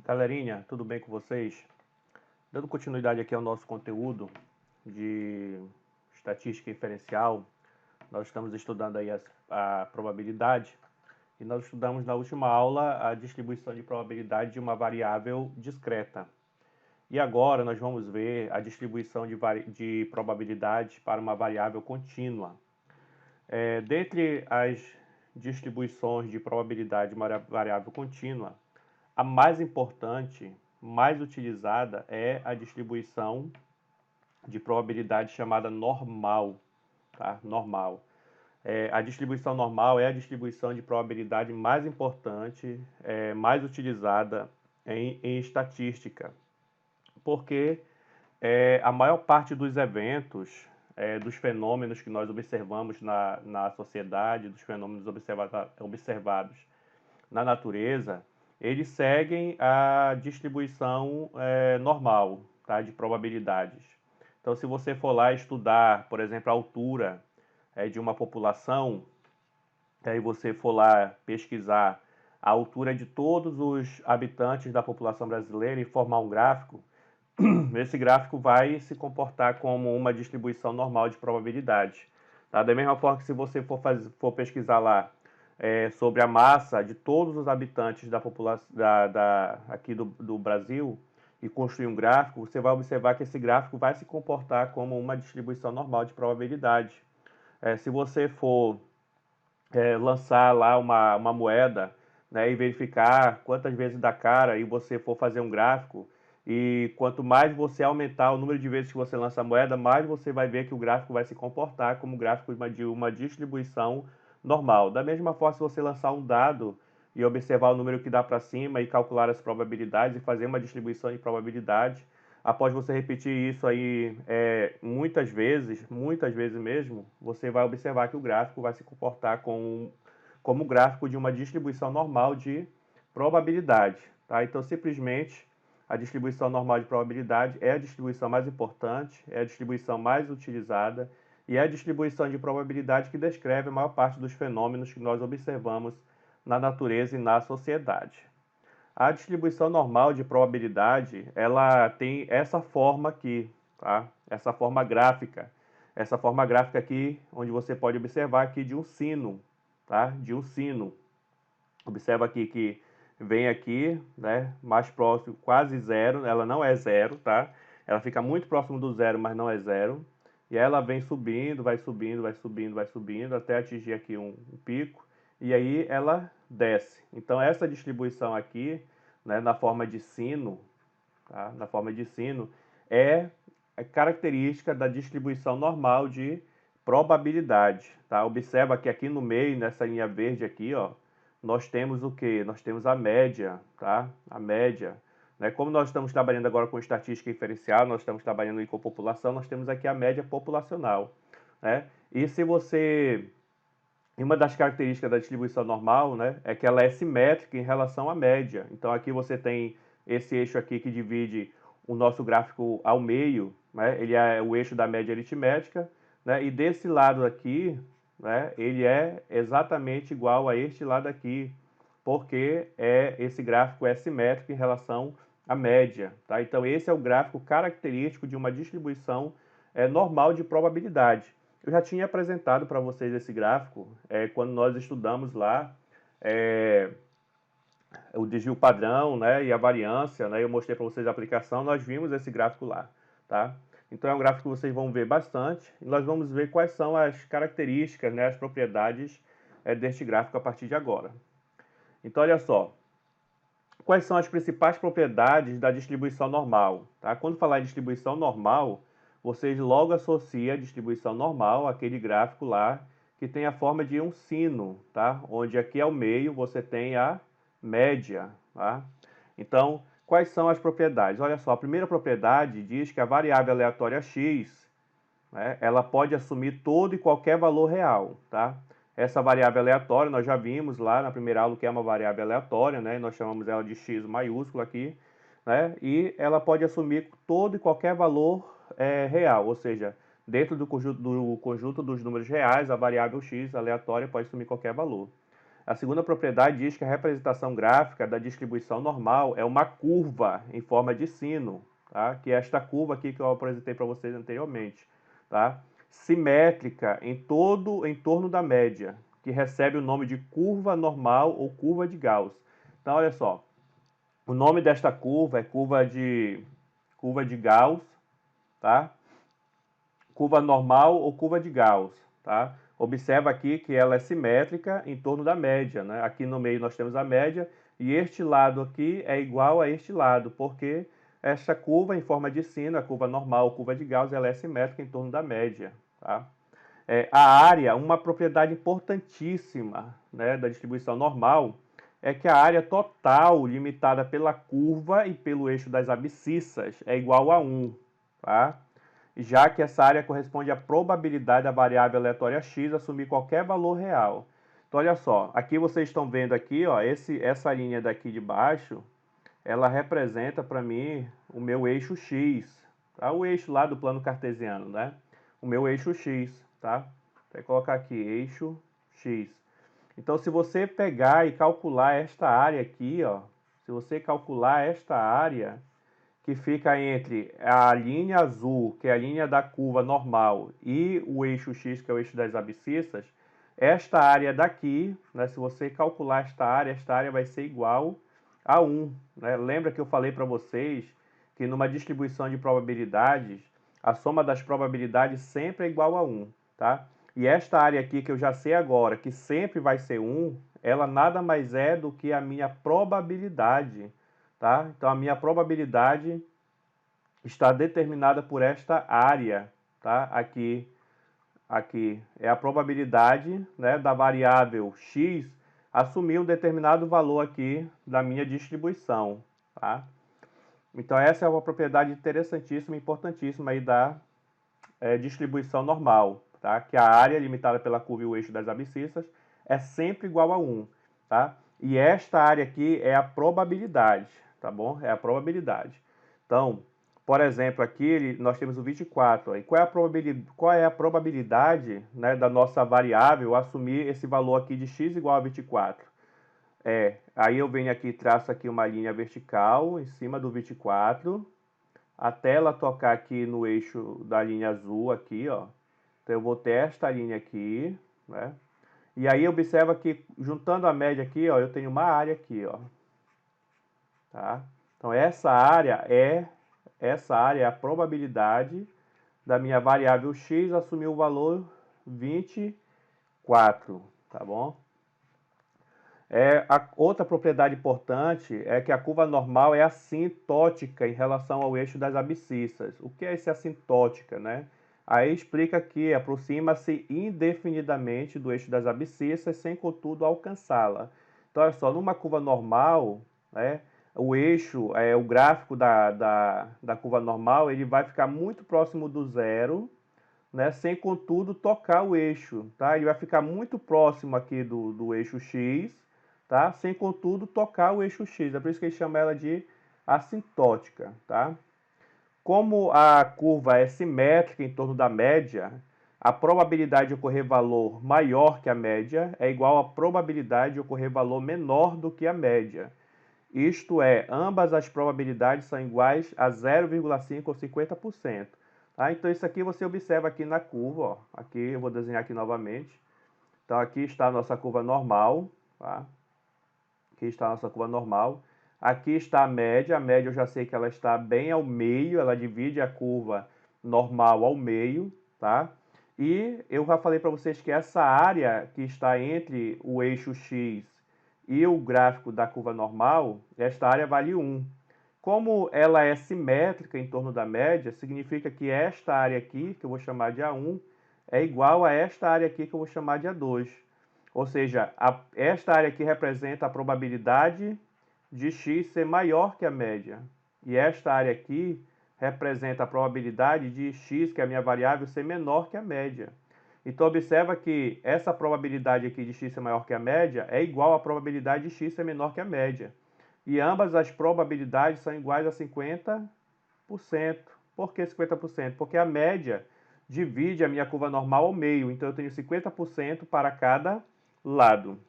Galerinha, tudo bem com vocês? Dando continuidade aqui ao nosso conteúdo de estatística inferencial, nós estamos estudando aí a probabilidade e nós estudamos na última aula a distribuição de probabilidade de uma variável discreta. E agora nós vamos ver a distribuição de probabilidade para uma variável contínua. Dentre as distribuições de probabilidade de uma variável contínua, a mais importante, mais utilizada é a distribuição de probabilidade chamada normal, tá? Normal. A distribuição normal é a distribuição de probabilidade mais importante, mais utilizada em estatística, porque a maior parte dos eventos, dos fenômenos que nós observamos na sociedade, dos fenômenos observados na natureza, eles seguem a distribuição normal, tá, de probabilidades. Então, se você for lá estudar, por exemplo, a altura de uma população, aí você for lá pesquisar a altura de todos os habitantes da população brasileira e formar um gráfico, esse gráfico vai se comportar como uma distribuição normal de probabilidade. Tá? Da mesma forma que se você for pesquisar lá sobre a massa de todos os habitantes da população aqui do Brasil e construir um gráfico, você vai observar que esse gráfico vai se comportar como uma distribuição normal de probabilidade. Se você for lançar lá uma moeda, né, e verificar quantas vezes dá cara e você for fazer um gráfico, e quanto mais você aumentar o número de vezes que você lança a moeda, mais você vai ver que o gráfico vai se comportar como gráfico de uma distribuição normal. Da mesma forma, se você lançar um dado e observar o número que dá para cima e calcular as probabilidades e fazer uma distribuição de probabilidade, após você repetir isso aí muitas vezes mesmo, você vai observar que o gráfico vai se comportar como o gráfico de uma distribuição normal de probabilidade. Tá? Então, simplesmente, a distribuição normal de probabilidade é a distribuição mais importante, é a distribuição mais utilizada e é a distribuição de probabilidade que descreve a maior parte dos fenômenos que nós observamos na natureza e na sociedade. A distribuição normal de probabilidade, ela tem essa forma aqui, tá? Essa forma gráfica. Essa forma gráfica aqui, onde você pode observar aqui de um sino, tá? De um sino. Observa aqui que vem aqui, né? Mais próximo, quase zero. Ela não é zero, tá? Ela fica muito próximo do zero, mas não é zero. E ela vem subindo, vai subindo, vai subindo, vai subindo, até atingir aqui um pico. E aí ela desce. Então essa distribuição aqui, né, na forma de sino, tá? Na forma de sino, é característica da distribuição normal de probabilidade, tá? Observa que aqui no meio, nessa linha verde aqui, ó, nós temos o que? Nós temos a média, tá? A média. Né? Como nós estamos trabalhando agora com estatística inferencial, nós estamos trabalhando com população, nós temos aqui a média populacional. Né? E se você uma das características da distribuição normal, né, é que ela é simétrica em relação à média. Então aqui você tem esse eixo aqui que divide o nosso gráfico ao meio, né, ele é o eixo da média aritmética, né, e desse lado aqui, né, ele é exatamente igual a este lado aqui, porque esse gráfico é simétrico em relação à média. Tá? Então esse é o gráfico característico de uma distribuição normal de probabilidade. Eu já tinha apresentado para vocês esse gráfico quando nós estudamos lá o desvio padrão, né, e a variância, né, eu mostrei para vocês a aplicação, nós vimos esse gráfico lá, tá? Então é um gráfico que vocês vão ver bastante e nós vamos ver quais são as características, né, as propriedades deste gráfico a partir de agora. Então olha só, quais são as principais propriedades da distribuição normal? Tá? Quando falar em distribuição normal, vocês logo associam a distribuição normal àquele gráfico lá que tem a forma de um sino, tá? Onde aqui ao meio você tem a média. Tá? Então, quais são as propriedades? Olha só, a primeira propriedade diz que a variável aleatória x, né, ela pode assumir todo e qualquer valor real. Tá? Essa variável aleatória, nós já vimos lá na primeira aula que é uma variável aleatória, né? Nós chamamos ela de x maiúsculo aqui, né? E ela pode assumir todo e qualquer valor real, ou seja, dentro do conjunto dos números reais, a variável x aleatória pode assumir qualquer valor. A segunda propriedade diz que a representação gráfica da distribuição normal é uma curva em forma de sino, tá? Que é esta curva aqui que eu apresentei para vocês anteriormente, tá? Simétrica em torno da média, que recebe o nome de curva normal ou curva de Gauss. Então, olha só, o nome desta curva é curva de Gauss, tá? Curva normal ou curva de Gauss, tá? Observa aqui que ela é simétrica em torno da média, né? Aqui no meio nós temos a média e este lado aqui é igual a este lado, porque esta curva em forma de sino, a curva normal, curva de Gauss, ela é simétrica em torno da média, tá? A área, uma propriedade importantíssima, né, da distribuição normal, é que a área total limitada pela curva e pelo eixo das abscissas é igual a 1, tá? Já que essa área corresponde à probabilidade da variável aleatória x assumir qualquer valor real. Então, olha só, aqui vocês estão vendo aqui, ó, essa linha daqui de baixo, ela representa para mim o meu eixo x, tá? O eixo lá do plano cartesiano, né? O meu eixo x, tá? Vou colocar aqui, eixo x. Então, se você pegar e calcular esta área aqui, ó, se você calcular esta área que fica entre a linha azul, que é a linha da curva normal, e o eixo x, que é o eixo das abscissas, esta área daqui, né, se você calcular esta área vai ser igual a 1. Né? Lembra que eu falei para vocês que numa distribuição de probabilidades, a soma das probabilidades sempre é igual a 1. Tá? E esta área aqui, que eu já sei agora, que sempre vai ser 1, ela nada mais é do que a minha probabilidade. Tá? Então, a minha probabilidade está determinada por esta área. Tá? Aqui é a probabilidade, né, da variável x assumir um determinado valor aqui da minha distribuição. Tá? Então, essa é uma propriedade interessantíssima, importantíssima aí da distribuição normal, tá? Que a área limitada pela curva e o eixo das abscissas é sempre igual a 1. Tá? E esta área aqui é a probabilidade, tá bom? É a probabilidade. Então, por exemplo, aqui nós temos o 24. E qual é a probabilidade, né, da nossa variável assumir esse valor aqui de x igual a 24? Aí eu venho aqui e traço aqui uma linha vertical em cima do 24, até ela tocar aqui no eixo da linha azul aqui, ó. Então eu vou ter esta linha aqui, né? E aí observa que juntando a média aqui, ó, eu tenho uma área aqui, ó. Tá? Então essa área é a probabilidade da minha variável x assumir o valor 24, tá bom? A outra propriedade importante é que a curva normal é assintótica em relação ao eixo das abscissas. O que é esse assintótica, né? Aí explica que aproxima-se indefinidamente do eixo das abscissas sem, contudo, alcançá-la. Então, olha só, numa curva normal, né, o eixo, o gráfico da curva normal, ele vai ficar muito próximo do zero, né, sem, contudo, tocar o eixo. Tá? Ele vai ficar muito próximo aqui do eixo x, tá? Sem, contudo, tocar o eixo x. É por isso que ele chama ela de assintótica. Tá? Como a curva é simétrica em torno da média, a probabilidade de ocorrer valor maior que a média é igual à probabilidade de ocorrer valor menor do que a média. Isto é, ambas as probabilidades são iguais a 0,5 ou 50%. Tá? Então, isso aqui você observa aqui na curva. Ó. Aqui eu vou desenhar aqui novamente. Então, aqui está a nossa curva normal. Tá? Aqui está a nossa curva normal. Aqui está a média eu já sei que ela está bem ao meio, ela divide a curva normal ao meio, tá? E eu já falei para vocês que essa área que está entre o eixo x e o gráfico da curva normal, esta área vale 1. Como ela é simétrica em torno da média, significa que esta área aqui, que eu vou chamar de A1, é igual a esta área aqui, que eu vou chamar de A2. Ou seja, esta área aqui representa a probabilidade de x ser maior que a média. E esta área aqui representa a probabilidade de x, que é a minha variável, ser menor que a média. Então, observa que essa probabilidade aqui de x ser maior que a média é igual à probabilidade de x ser menor que a média. E ambas as probabilidades são iguais a 50%. Por que 50%? Porque a média divide a minha curva normal ao meio. Então, eu tenho 50% para cada lado.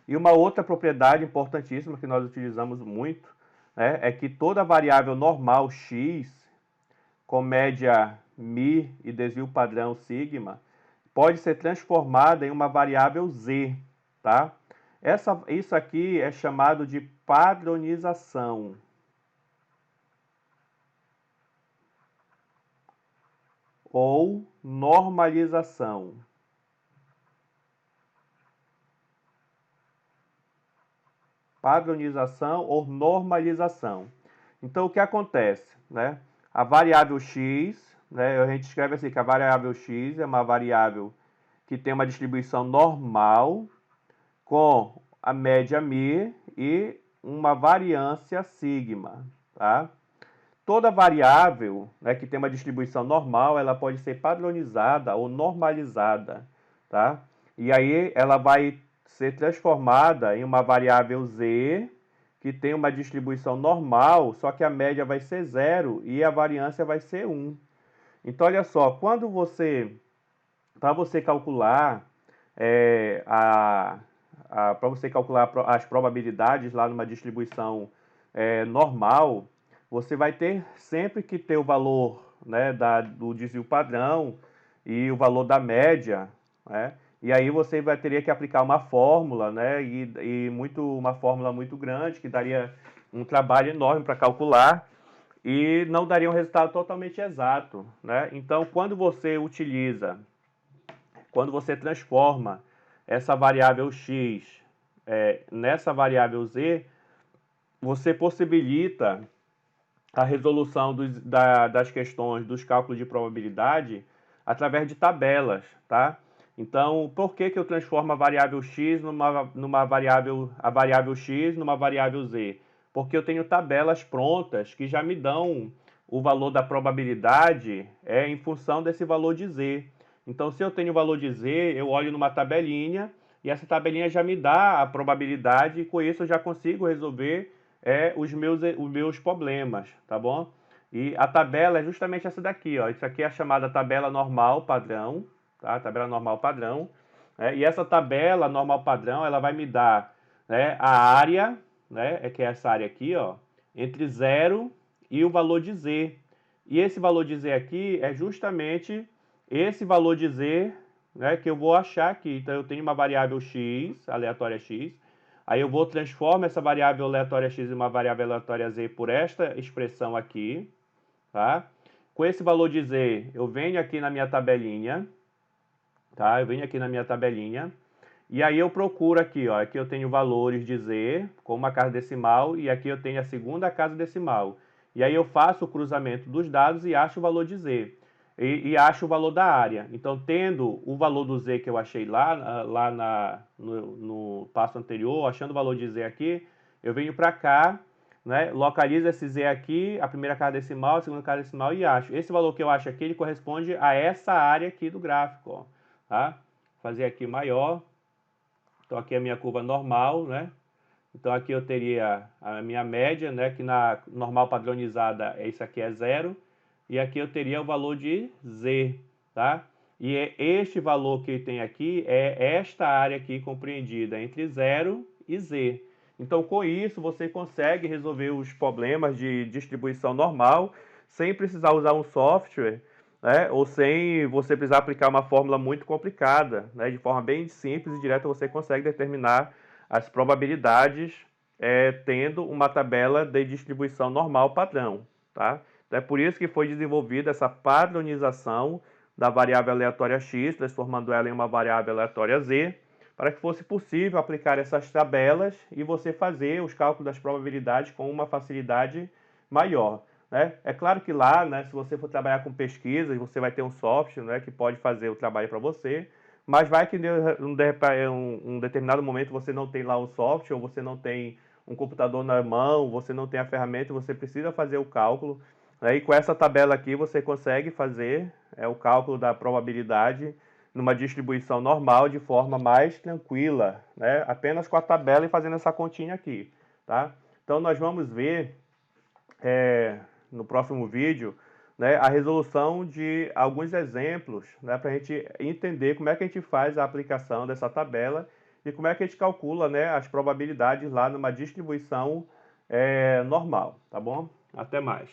E uma outra propriedade importantíssima que nós utilizamos muito, né, é que toda variável normal x, com média μ e desvio padrão sigma, pode ser transformada em uma variável z, tá? Isso aqui é chamado de padronização. Ou normalização. Padronização ou normalização. Então, o que acontece, né? A variável x, né? A gente escreve assim que a variável x é uma variável que tem uma distribuição normal com a média μ e uma variância sigma, tá? Toda variável, né, que tem uma distribuição normal, ela pode ser padronizada ou normalizada, tá? E aí ela vai ser transformada em uma variável z, que tem uma distribuição normal, só que a média vai ser 0 e a variância vai ser 1. Então, olha só, para você calcular as probabilidades lá numa distribuição normal, você vai ter sempre que ter o valor, né, do desvio padrão e o valor da média, né? E aí você teria que aplicar uma fórmula, né, uma fórmula muito grande, que daria um trabalho enorme para calcular e não daria um resultado totalmente exato, né? Então, quando você transforma essa variável x nessa variável z, você possibilita a resolução das questões dos cálculos de probabilidade através de tabelas, tá? Então, por que eu transformo a variável x numa variável x numa variável z? Porque eu tenho tabelas prontas que já me dão o valor da probabilidade em função desse valor de z. Então, se eu tenho o valor de z, eu olho numa tabelinha e essa tabelinha já me dá a probabilidade e com isso eu já consigo resolver os meus problemas, tá bom? E a tabela é justamente essa daqui, ó. Isso aqui é a chamada tabela normal padrão, tá? Tabela normal padrão. E essa tabela normal padrão, ela vai me dar, né, a área, né, que é essa área aqui, ó, entre 0 e o valor de z. E esse valor de z aqui é justamente esse valor de z, né, que eu vou achar aqui. Então, eu tenho uma variável x, aleatória x, aí eu transformo essa variável aleatória x em uma variável aleatória z por esta expressão aqui, tá? Com esse valor de z, eu venho aqui na minha tabelinha, tá? Eu venho aqui na minha tabelinha, e aí eu procuro aqui, ó, aqui eu tenho valores de z com uma casa decimal, e aqui eu tenho a segunda casa decimal. E aí eu faço o cruzamento dos dados e acho o valor de z. E acho o valor da área. Então, tendo o valor do z que eu achei no passo anterior, achando o valor de z aqui, eu venho para cá, né, localizo esse z aqui, a primeira casa decimal, a segunda casa decimal e acho. Esse valor que eu acho aqui, ele corresponde a essa área aqui do gráfico, ó, tá? Vou fazer aqui maior. Então, aqui é a minha curva normal, né? Então, aqui eu teria a minha média, né, que na normal padronizada, isso aqui é 0. E aqui eu teria o valor de z, tá? E este valor que tem aqui é esta área aqui compreendida entre 0 e z. Então, com isso, você consegue resolver os problemas de distribuição normal sem precisar usar um software, né? Ou sem você precisar aplicar uma fórmula muito complicada, né? De forma bem simples e direta, você consegue determinar as probabilidades tendo uma tabela de distribuição normal padrão, tá? É por isso que foi desenvolvida essa padronização da variável aleatória x, transformando ela em uma variável aleatória z, para que fosse possível aplicar essas tabelas e você fazer os cálculos das probabilidades com uma facilidade maior, né? É claro que lá, né, se você for trabalhar com pesquisas, você vai ter um software, né, que pode fazer o trabalho para você, mas vai que em um determinado momento você não tem lá o software, ou você não tem um computador na mão, você não tem a ferramenta, você precisa fazer o cálculo. E com essa tabela aqui você consegue fazer o cálculo da probabilidade numa distribuição normal de forma mais tranquila, né? Apenas com a tabela e fazendo essa continha aqui, tá? Então nós vamos ver no próximo vídeo, né, a resolução de alguns exemplos, né, para a gente entender como é que a gente faz a aplicação dessa tabela e como é que a gente calcula, né, as probabilidades lá numa distribuição normal, tá bom? Até mais.